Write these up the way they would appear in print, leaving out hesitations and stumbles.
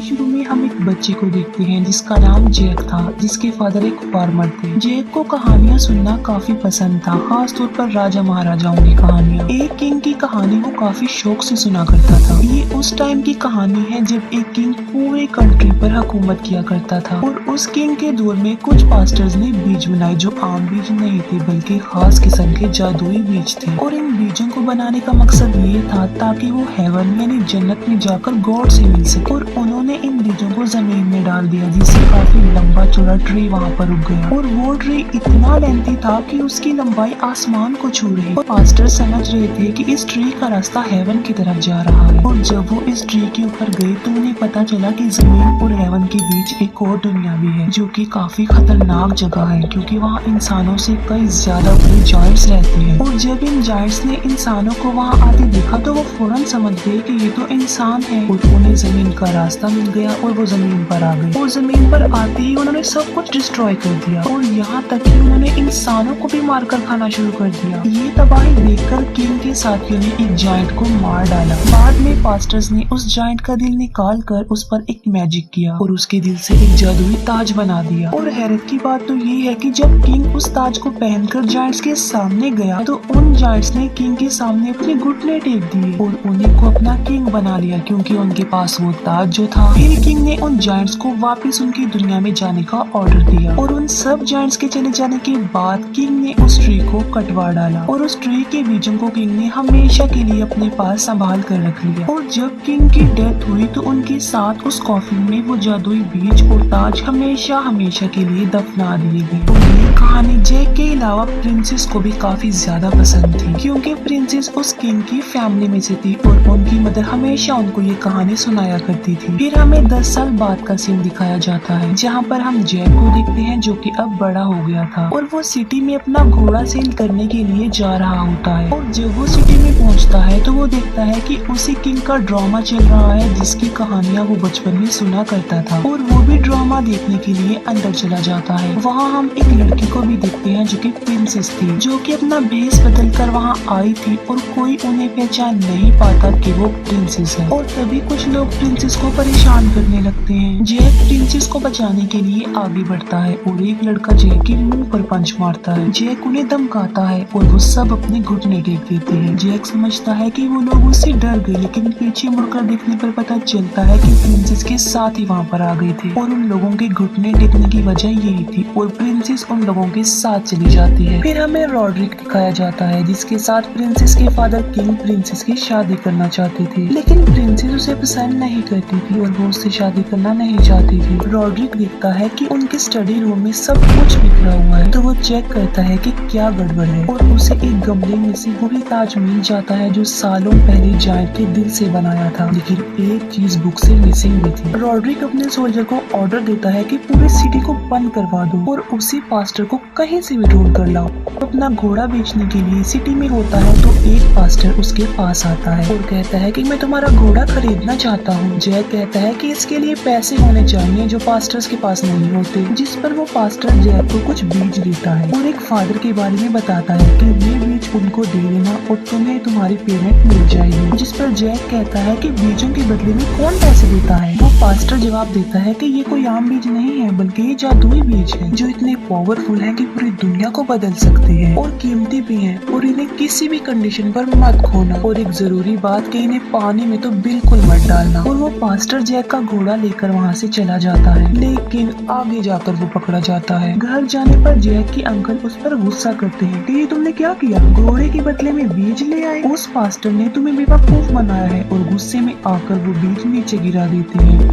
शुरू में हम एक बच्चे को देखते हैं जिसका नाम जैक था, जिसके फादर एक फार्मर थे। जैक को कहानियाँ सुनना काफी पसंद था, खास तौर पर राजा महाराजाओं की कहानियाँ। एक किंग की कहानी वो काफी शौक से सुना करता था। ये उस टाइम की कहानी है जब एक किंग पूरे कंट्री पर हुकूमत किया करता था और उस किंग के दौर में कुछ पास्टर्स ने बीज बनाए जो आम बीज नहीं थे बल्कि खास किस्म के जादुई बीज थे। और इन बीजों को बनाने का मकसद ये था ताकि वो हेवन यानी जन्नत में जाकर गॉड से मिल सके। और उन्होंने इन बीजों को जमीन में डाल दिया जिससे काफी लंबा चौड़ा ट्री वहाँ पर उग गया और वो ट्री इतना लेंथी था कि उसकी लंबाई आसमान को छू रही। और पास्टर समझ रहे थे कि इस ट्री का रास्ता हेवन की तरफ जा रहा है। और जब वो इस ट्री के ऊपर गए तो उन्हें पता चला कि जमीन और हेवन के बीच एक और दुनिया भी है जो कि काफी खतरनाक जगह है क्योंकि वहाँ इंसानों से कई ज्यादा बड़े जायंट्स रहते हैं। और जब इन जायंट्स ने इंसानों को वहाँ आते देखा तो वो फौरन समझ गए कि ये तो इंसान है और उन्हें जमीन का रास्ता मिल गया और वो जमीन पर आ गए। और जमीन पर आते ही उन्होंने सब कुछ डिस्ट्रॉय कर दिया और यहाँ तक कि उन्होंने इंसानों को भी मारकर खाना शुरू कर दिया। ये तबाही देखकर किंग के साथियों ने एक जायंट को मार डाला। बाद में पास्टर्स ने उस जायंट का दिल निकाल कर उस पर एक मैजिक किया और उसके दिल से एक जादुई ताज बना दिया। और हैरत की बात तो ये है कि जब किंग उस ताज को पहनकर जायंट्स के सामने गया तो उन जायंट्स ने किंग के सामने अपने घुटने टेक दिए और उन्हीं को अपना किंग बना लिया क्योंकि उनके पास वो ताज जो था। फिर किंग ने उन जायंट्स को वापस उनकी दुनिया में जाने का ऑर्डर दिया और उन सब जायंट्स के चले जाने के बाद किंग ने उस ट्री को कटवा डाला और उस ट्री के बीजों को किंग ने हमेशा के लिए अपने पास संभाल कर रख लिया। और जब किंग की डेथ हुई तो उनके साथ उस कॉफिन में वो जादुई बीज और ताज हमेशा हमेशा के लिए दफना दिए गए। और ये कहानी जैक के अलावा प्रिंसेस को भी काफी ज्यादा पसंद थी क्योंकि प्रिंसेस उस किंग की फैमिली में से थी और उनकी मदर हमेशा उनको ये कहानी सुनाया करती थी। फिर हमें 10 साल बाद का सीन दिखाया जाता है जहाँ पर हम जैक को देखते हैं जो कि अब बड़ा हो गया था और वो सिटी में अपना घोड़ा सेल करने के लिए जा रहा होता है। और जब वो सिटी में पहुँचता है तो वो देखता है कि उसी किंग का ड्रामा चल रहा है जिसकी कहानियाँ वो बचपन में सुना करता था और वो भी ड्रामा देखने के लिए अंदर चला जाता है। वहाँ हम एक लड़की को भी देखते हैं जो कि प्रिंसेस थी जो कि अपना भेष बदल कर वहाँ आई थी और कोई उन्हें पहचान नहीं पाता कि वो प्रिंसेस है। और तभी कुछ लोग प्रिंसेस को परेशान करने लगते हैं। जैक प्रिंसेस को बचाने के लिए आगे बढ़ता है और एक लड़का जैक के मुंह पर पंच मारता है। जैक उन्हें धमकाता है और वो सब अपने घुटने टेक देते हैं। जैक समझता है कि वो लोग उससे डर गए लेकिन पीछे मुड़कर देखने पर पता चलता है कि प्रिंसेस के साथ ही वहाँ पर आ गए थे और उन लोगों के घुटने टेकने की वजह यही थी और प्रिंसेस उन लोगों के साथ चली जाती है। फिर हमें रॉड्रिक दिखाया जाता है जिसके साथ प्रिंसेस के फादर किंग प्रिंसेस की शादी करना चाहते थे लेकिन प्रिंसेस उसे पसंद नहीं करती थी और वो उससे शादी करना नहीं चाहती थी। रॉड्रिक देखता है कि उनके स्टडी रूम में सब कुछ बिखरा हुआ है तो वो चेक करता है कि क्या गड़बड़ है और उसे एक गमले में से वही ताज मिल जाता है जो सालों पहले जायंट के दिल से बनाया था। लेकिन एक चीज बुक से मिसिंग भी थी। रॉड्रिक अपने सोल्जर को ऑर्डर देता है कि पूरी सिटी को बंद करवा दो और उसी पास्टर को कहीं से भी ढूंढ कर लाओ। अपना घोड़ा बेचने के लिए सिटी में होता है तो एक पास्टर उसके पास आता है और कहता है कि मैं तुम्हारा घोड़ा खरीदना चाहता हूँ। जैक कहता है कि इसके लिए पैसे होने चाहिए जो पास्टर्स के पास नहीं होते, जिस पर वो पास्टर जैक को कुछ बीज देता है और एक फादर के बारे में बताता है कि ये बीज उनको दे देना और तुम्हें तुम्हारी पेमेंट मिल जाएगी। जिस पर जैक कहता है कि बीजों के बदले में कौन पैसे देता है। वो पास्टर जवाब देता है कि ये कोई आम बीज नहीं है बल्कि ये जादुई बीज है जो इतने पावरफुल है कि पूरी दुनिया को बदल सकते हैं और कीमती भी है और इन्हें किसी भी कंडीशन पर मत खोना और एक जरूरी बात कि इन्हें पानी में तो बिल्कुल मत डालना। और वो पास्टर जैक का घोड़ा लेकर वहाँ से चला जाता है लेकिन आगे जाकर वो पकड़ा जाता है। घर जाने पर जैक के अंकल उस पर गुस्सा करते हैं कि ये तुमने क्या किया, घोड़े के बदले में बीज ले आए। उस पास्टर ने तुम्हें बेवकूफ बनाया है और गुस्से में आकर वो बीज नीचे गिरा देते हैं।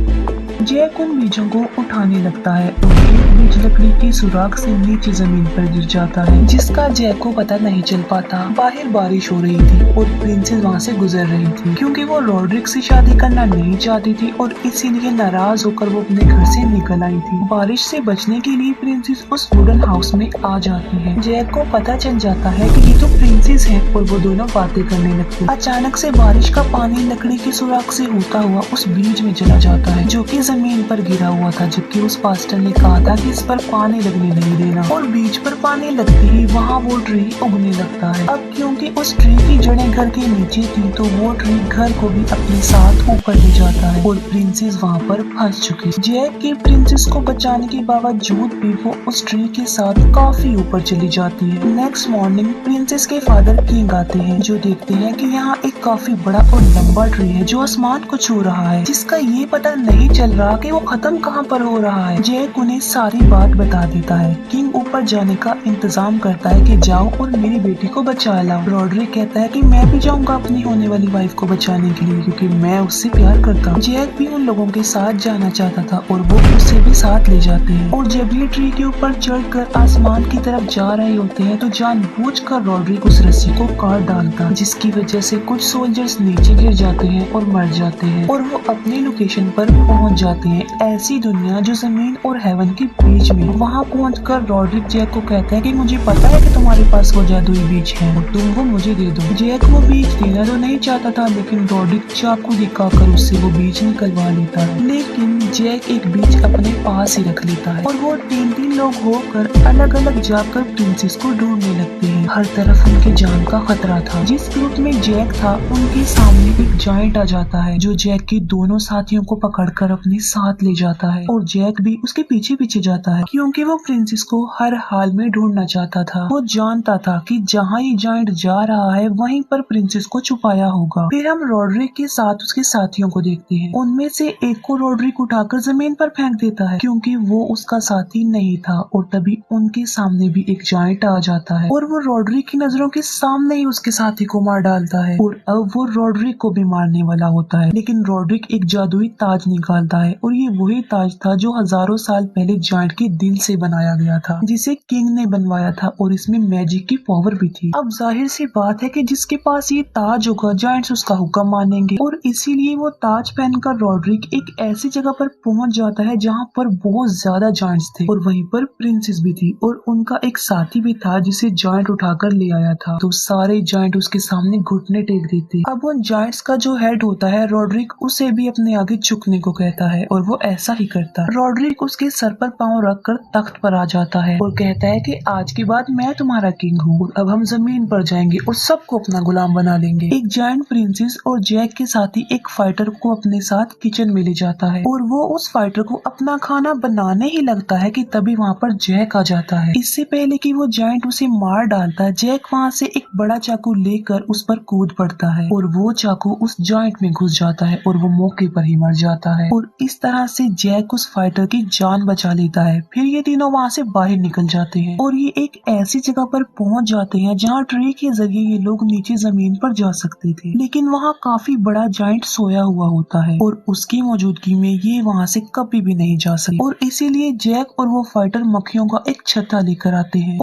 जैक उन बीजों को उठाने लगता है और एक बीज लकड़ी की सुराख से नीचे जमीन पर गिर जाता है जिसका जैक को पता नहीं चल पाता। बाहर बारिश हो रही थी और प्रिंसेस वहाँ से गुजर रही थी क्योंकि वो रॉड्रिक से शादी करना नहीं चाहती थी और इसीलिए नाराज होकर वो अपने घर से निकल आई थी। बारिश से बचने के लिए प्रिंसेस उस वुडन हाउस में आ जाती है। जैक को पता चल जाता है कि ये तो प्रिंसेस है और वो दोनों बातें करने लगती। अचानक से बारिश का पानी लकड़ी की सुराख से होता हुआ उस बीज में चला जाता है जो कि जमीन पर गिरा हुआ था, जबकि उस पास्टर ने कहा था कि जिस पर पानी लगने नहीं देना, और बीच पर पानी लगते ही वहाँ वो ट्री उगने लगता है। अब क्योंकि उस ट्री की जड़ें घर के नीचे थी तो वो ट्री घर को भी अपने साथ ऊपर ले जाता है और प्रिंसेस वहाँ पर फंस चुकी। जैक की प्रिंसेस को बचाने के बावजूद भी वो उस ट्री के साथ काफी ऊपर चली जाती है। नेक्स्ट मॉर्निंग प्रिंसेस के फादर किंग आते हैं जो देखते हैं कि यहाँ एक काफी बड़ा और लंबा ट्री है जो आसमान को छू रहा है, जिसका ये पता नहीं चल रहा कि वो खत्म कहाँ पर हो रहा है। जैक उन्हें सारी बात बता देता है। किंग ऊपर जाने का इंतजाम करता है कि जाओ और मेरी बेटी को बचा लाओ। रॉड्रिक कहता है कि मैं भी जाऊंगा अपनी होने वाली वाइफ को बचाने के लिए क्योंकि मैं उससे प्यार करता हूँ। जैक भी उन लोगों के साथ जाना चाहता था और वो उससे भी साथ ले जाते हैं। और जब ये ट्री के ऊपर चढ़कर आसमान की तरफ जा रहे होते हैं तो जानबूझकर रॉड्रिक उस रस्सी को काट डालता है, जिसकी वजह से कुछ सोल्जर्स नीचे गिर जाते हैं और मर जाते हैं और वो अपनी लोकेशन पर पहुंच जाते हैं। ऐसी दुनिया जो जमीन और हेवन के बीच में। वहाँ पहुंचकर रॉड्रिक जैक को कहता है कि मुझे पता है कि तुम्हारे पास वो जादुई बीज है और तुम वो मुझे दे दो। जैक वो बीज देना तो नहीं चाहता था लेकिन रॉड्रिक चाकू दिखाकर उससे वो बीज निकलवा लेता है। लेकिन जैक एक बीज अपने पास ही रख लेता है और वो तीन लोग होकर अलग अलग जाकर प्रिंसेस को ढूंढने लगते हैं। हर तरफ उनके जान का खतरा था। जिस ग्रुप में जैक था उनके सामने एक जायंट आ जाता है जो जैक के दोनों साथियों को पकड़कर अपने साथ ले जाता है और जैक भी उसके पीछे पीछे जाता है क्योंकि वो प्रिंसेस को हर हाल में ढूंढना चाहता था। वो जानता था कि जहाँ ये जायंट जा रहा है वहीं पर प्रिंसेस को छुपाया होगा। फिर हम रॉड्रिक के साथ उसके साथियों को देखते हैं। उनमें से एक को रॉड्रिक उठाकर जमीन पर फेंक देता है क्योंकि वो उसका साथी नहीं था और तभी उनके सामने भी एक जायंट आ जाता है और वो रॉड्रिक की नजरों के सामने ही उसके साथी को मार डालता है और अब वो रॉड्रिक को भी मारने वाला होता है। लेकिन रॉड्रिक एक जादुई ताज निकालता है और ये वही ताज था जो हजारों साल पहले जायंट के दिल से बनाया गया था, जिसे किंग ने बनवाया था और इसमें मैजिक की पावर भी थी। अब जाहिर सी बात है कि जिसके पास ये ताज होगा जायंट्स उसका हुक्म मानेंगे और इसीलिए वो ताज पहनकर रॉड्रिक एक ऐसी जगह पर पहुंच जाता है जहां पर बहुत ज्यादा जायंट्स थे और वहीं पर प्रिंसेस भी थी और उनका एक साथी भी था जिसे जायंट उठाकर ले आया था। तो सारे जायंट उसके सामने घुटने टेक देते। अब उन जायंट्स का जो हेड होता है रॉड्रिक उसे भी अपने आगे झुकने को कहता है और वो ऐसा ही करता है। रॉड्रिक उसके सर पर पांव रखकर तख्त पर आ जाता है और कहता है कि आज के बाद मैं तुम्हारा किंग हूँ और अब हम जमीन पर जाएंगे और सबको अपना गुलाम बना लेंगे। एक जायंट प्रिंसेस और जैक के साथ ही एक फाइटर को अपने साथ किचन में ले जाता है और वो उस फाइटर को अपना खाना बनाने ही लगता है कि तभी वहाँ पर जैक आ जाता है। इससे पहले कि वो जायंट उसे मार डालता है जैक वहाँ से एक बड़ा चाकू लेकर उस पर कूद पड़ता है और वो चाकू उस जायंट में घुस जाता है और वो मौके पर ही मर जाता है और इस तरह से जैक उस फाइटर की जान बचा लेता है। फिर ये तीनों वहाँ से बाहर निकल जाते हैं और ये एक ऐसी जगह पर पहुँच जाते हैं जहाँ ट्री के जरिए ये लोग नीचे जमीन पर जा सकते थे, लेकिन वहाँ काफी बड़ा जायंट सोया हुआ होता है और उसकी मौजूदगी में ये वहाँ से कभी भी नहीं जा सकते और इसीलिए जैक और वो फाइटर मक्खियों का एक छत्ता लेकर आते हैं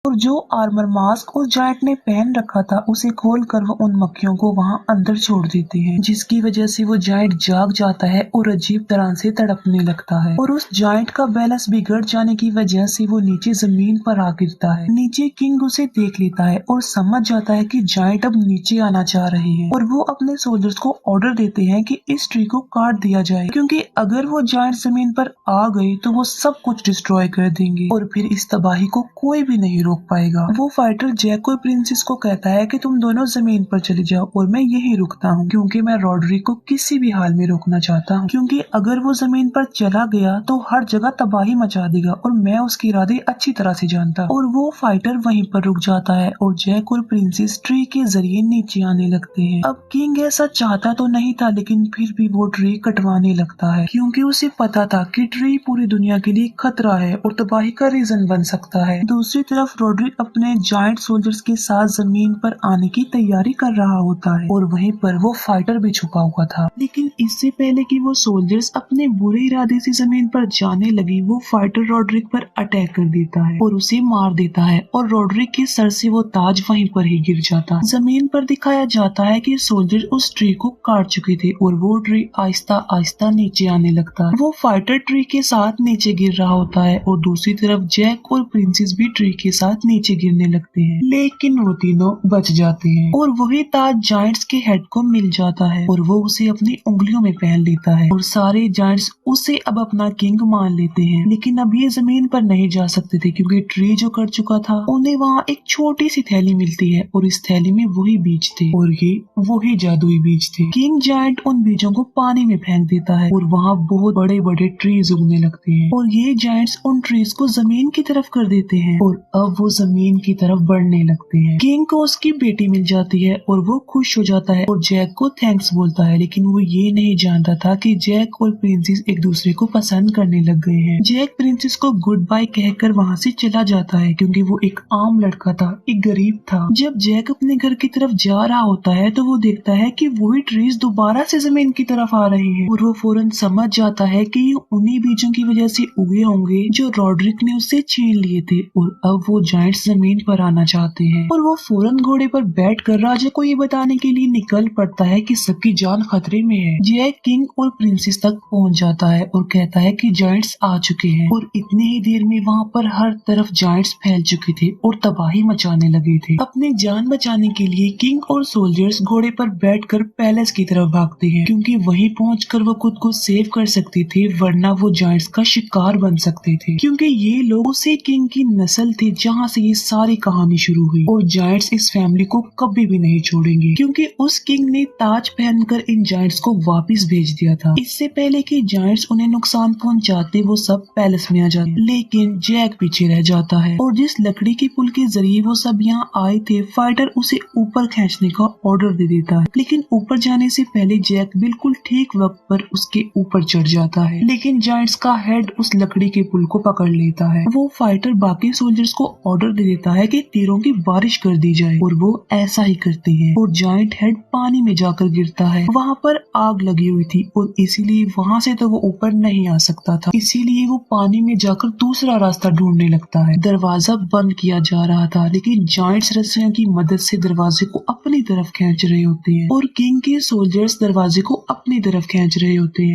और जो आर्मर मास्क उस जायंट ने पहन रखा था उसे खोलकर वो उन मक्खियों को वहां अंदर छोड़ देते हैं, जिसकी वजह से वो जायंट जाग जाता है और अजीब तरह से तड़पने लगता है और उस जायंट का बैलेंस बिगड़ जाने की वजह से वो नीचे जमीन पर आ गिरता है। नीचे किंग उसे देख लेता है और समझ जाता है कि जायंट अब नीचे आना चाह रहे हैं और वो अपने सोल्जर्स को ऑर्डर देते हैं कि इस ट्री को काट दिया जाए क्योंकि अगर वो जायंट जमीन पर आ गए तो वो सब कुछ डिस्ट्रॉय कर देंगे और फिर इस तबाही को कोई भी नहीं रोक पाएगा। वो फाइटर जैक और प्रिंसेस को कहता है कि तुम दोनों जमीन पर चले जाओ और मैं यही रुकता हूँ क्योंकि मैं रॉड्रिक को किसी भी हाल में रोकना चाहता हूँ क्योंकि अगर वो जमीन पर चला गया तो हर जगह तबाही मचा देगा और मैं उसके इरादे अच्छी तरह से जानता हूँ। और वो फाइटर वहीं पर रुक जाता है और जैक और प्रिंसेस ट्री के जरिए नीचे आने लगते हैं। अब किंग ऐसा चाहता तो नहीं था लेकिन फिर भी वो ट्री कटवाने लगता है क्योंकि उसे पता था कि ट्री पूरी दुनिया के लिए खतरा है और तबाही का रीजन बन सकता है। दूसरी तरफ रॉड्रिक अपने जायंट सोल्जर्स के साथ जमीन पर आने की तैयारी कर रहा होता है और वहीं पर वो फाइटर भी छुपा हुआ था। लेकिन इससे पहले कि वो सोल्जर्स अपने बुरे इरादे से जमीन पर जाने लगे वो फाइटर रॉड्रिक पर अटैक कर देता है और उसे मार देता है और रॉड्रिक के सर से वो ताज वहीं पर ही गिर जाता है। जमीन पर दिखाया जाता है कि सोल्जर उस ट्री को काट चुके थे और वो ट्री आहिस्ता आहिस्ता नीचे आने लगता है। वो फाइटर ट्री के साथ नीचे गिर रहा होता है और दूसरी तरफ जैक और प्रिंसेस भी ट्री के साथ साथ नीचे गिरने लगते हैं, लेकिन वो तीनों बच जाते हैं और वही ताज जायंट्स के हेड को मिल जाता है और वो उसे अपनी उंगलियों में पहन लेता है और सारे जायंट्स उसे अब अपना किंग मान लेते हैं। लेकिन अब ये जमीन पर नहीं जा सकते थे क्योंकि ट्री जो कर चुका था। उन्हें वहाँ एक छोटी सी थैली मिलती है और इस थैली में वही बीज थे और ये वही जादुई बीज थे। किंग जायंट उन बीजों को पानी में फेंक देता है और वहाँ बहुत बड़े बड़े ट्रीज उगने लगते हैं और ये जायंट्स उन ट्रीज को जमीन की तरफ कर देते हैं और अब वो जमीन की तरफ बढ़ने लगते हैं। किंग को उसकी बेटी मिल जाती है और वो खुश हो जाता है और जैक को थैंक्स बोलता है, लेकिन वो ये नहीं जानता था कि जैक और प्रिंसेस एक दूसरे को पसंद करने लग गए हैं। जैक प्रिंसेस को गुड बाय कहकर वहाँ से चला जाता है क्योंकि वो एक आम लड़का था, एक गरीब था। जब जैक अपने घर की तरफ जा रहा होता है तो वो देखता है कि वही ट्रीज दोबारा से जमीन की तरफ आ रहे हैं और वो फौरन समझ जाता है कि ये उन्हीं बीजों की वजह से उगे होंगे जो रॉड्रिक ने उससे छीन लिए थे और अब वो जायंट्स जमीन पर आना चाहते हैं और वो फौरन घोड़े पर बैठकर राजा को ये बताने के लिए निकल पड़ता है कि सबकी जान खतरे में है। जैक किंग और प्रिंसेस तक पहुंच जाता है और कहता है कि जायंट्स आ चुके हैं और इतनी ही देर में वहाँ पर हर तरफ जायंट्स फैल चुके थे और तबाही मचाने लगे थे। अपनी जान बचाने के लिए किंग और सोल्जर्स घोड़े पर बैठकर पैलेस की तरफ भागते हैं क्योंकि वहीं पहुंचकर वो खुद को सेव कर सकते थे, वरना वो जायंट्स का शिकार बन सकते थे क्योंकि ये लोग उसी किंग की नस्ल थे जहाँ से ये सारी कहानी शुरू हुई और जायंट्स इस फैमिली को कभी भी नहीं छोड़ेंगे क्योंकि उस किंग ने ताज पहनकर इन जायंट्स को वापस भेज दिया था। इससे पहले कि जायंट्स उन्हें नुकसान पहुंचाते वो सब पैलेस में आ जाते, लेकिन जैक पीछे रह जाता है और जिस लकड़ी के पुल के जरिए वो सब यहाँ आए थे, फाइटर उसे ऊपर खींचने का ऑर्डर दे देता है। लेकिन ऊपर जाने से पहले जैक बिल्कुल ठीक वक्त पर उसके ऊपर चढ़ जाता है, लेकिन जायंट्स का हेड उस लकड़ी के पुल को पकड़ लेता है। वो फाइटर बाकी सोल्जर्स को ऑर्डर दे देता है कि तीरों की बारिश कर दी जाए और वो ऐसा ही करते हैं और जायंट हेड पानी में जाकर गिरता है। वहाँ पर आग लगी हुई थी और इसीलिए वहाँ से तो वो ऊपर नहीं आ सकता था, इसीलिए वो पानी में जाकर दूसरा रास्ता ढूंढने लगता है। दरवाजा बंद किया जा रहा था, लेकिन जायंट्स रस्सियों की मदद से दरवाजे को अपनी तरफ खींच रहे होते हैं और किंग के सोल्जर्स दरवाजे को अपनी तरफ खींच रहे होते हैं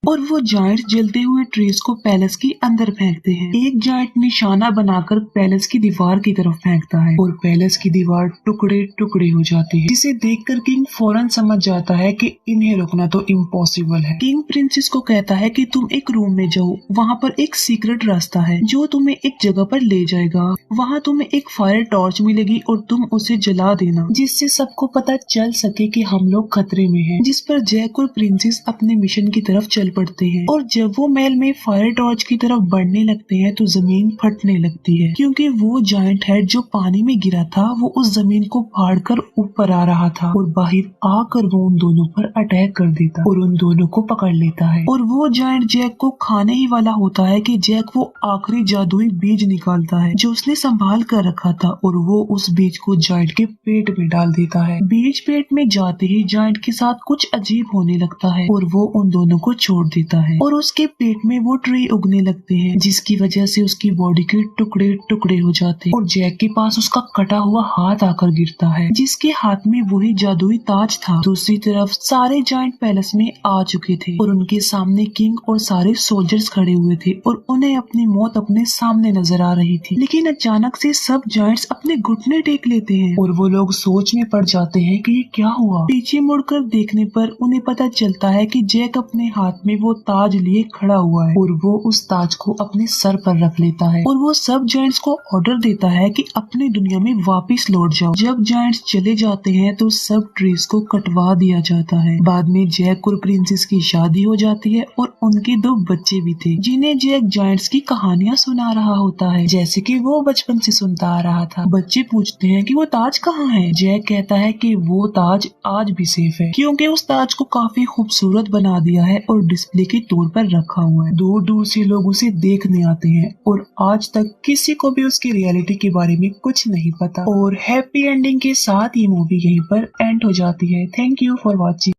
और वो जायंट जलते हुए ट्रीज को पैलेस के अंदर फेंकते हैं। एक जायंट निशाना बनाकर पैलेस की दीवार की तरफ फेंकता है और पैलेस की दीवार टुकड़े टुकड़े हो जाती है, जिसे देखकर किंग फौरन समझ जाता है कि इन्हें रोकना तो इम्पॉसिबल है। किंग प्रिंसेस को कहता है कि तुम एक रूम में जाओ, वहाँ पर एक सीक्रेट रास्ता है जो तुम्हें एक जगह पर ले जाएगा। वहाँ तुम्हें एक फायर टॉर्च मिलेगी और तुम उसे जला देना, जिससे सबको पता चल सके कि हम लोग खतरे में हैं। जिस पर जैक और प्रिंसेस अपने मिशन की तरफ चल पड़ते हैं और जब वो महल में फायर टॉर्च की तरफ बढ़ने लगते हैं तो जमीन फटने लगती है क्योंकि वो जायंट हेड जो पानी में गिरा था वो उस जमीन को फाड़कर ऊपर आ रहा था और बाहर आकर वो उन दोनों पर अटैक कर देता और उन दोनों को पकड़ लेता है और वो जायंट जैक को खाने ही वाला होता है कि जैक वो आखिरी जादुई बीज निकालता है जो उसने संभाल कर रखा था और वो उस बीज को जायंट के पेट में डाल देता है। बीज पेट में जाते ही जायंट के साथ कुछ अजीब होने लगता है और वो उन दोनों को छोड़ देता है और उसके पेट में वो ट्री उगने लगते हैं, जिसकी वजह से उसकी बॉडी के टुकड़े टुकड़े हो जाते हैं और जैक के पास उसका कटा हुआ हाथ आकर गिरता है जिसके हाथ में वही जादुई ताज था। दूसरी तरफ सारे जायंट पैलेस में आ चुके थे और उनके सामने किंग और सारे सोल्जर्स खड़े हुए थे और उन्हें अपनी मौत अपने सामने नजर आ रही थी। लेकिन अचानक से सब जायंट्स अपने घुटने टेक लेते हैं और वो लोग सोच में पड़ जाते हैं कि ये क्या हुआ। पीछे मुड़कर देखने पर उन्हें पता चलता है कि जैक अपने हाथ में वो ताज लिए खड़ा हुआ है और वो उस ताज को अपने सर पर रख लेता है और वो सब जायंट्स को ऑर्डर देता है कि अपनी दुनिया में वापस लौट जाओ। जब जायंट्स चले जाते हैं तो सब ट्रीज को कटवा दिया जाता है। बाद में जैक और प्रिंसेस की शादी हो जाती है और उनके 2 बच्चे भी थे जिन्हें जैक जायंट्स की कहानियां सुना रहा होता है जैसे कि वो बचपन से सुनता आ रहा था। बच्चे पूछते हैं कि वो ताज कहाँ है। जैक कहता है कि वो ताज आज भी सेफ है क्योंकि उस ताज को काफी खूबसूरत बना दिया है और डिस्प्ले के तौर पर रखा हुआ है। दूर दूर से लोग उसे देखने आते हैं और आज तक किसी को भी उसकी रियलिटी के बारे में कुछ नहीं पता। और हैप्पी एंडिंग के साथ ये मूवी यहीं पर एंड हो जाती है। Thank you for watching.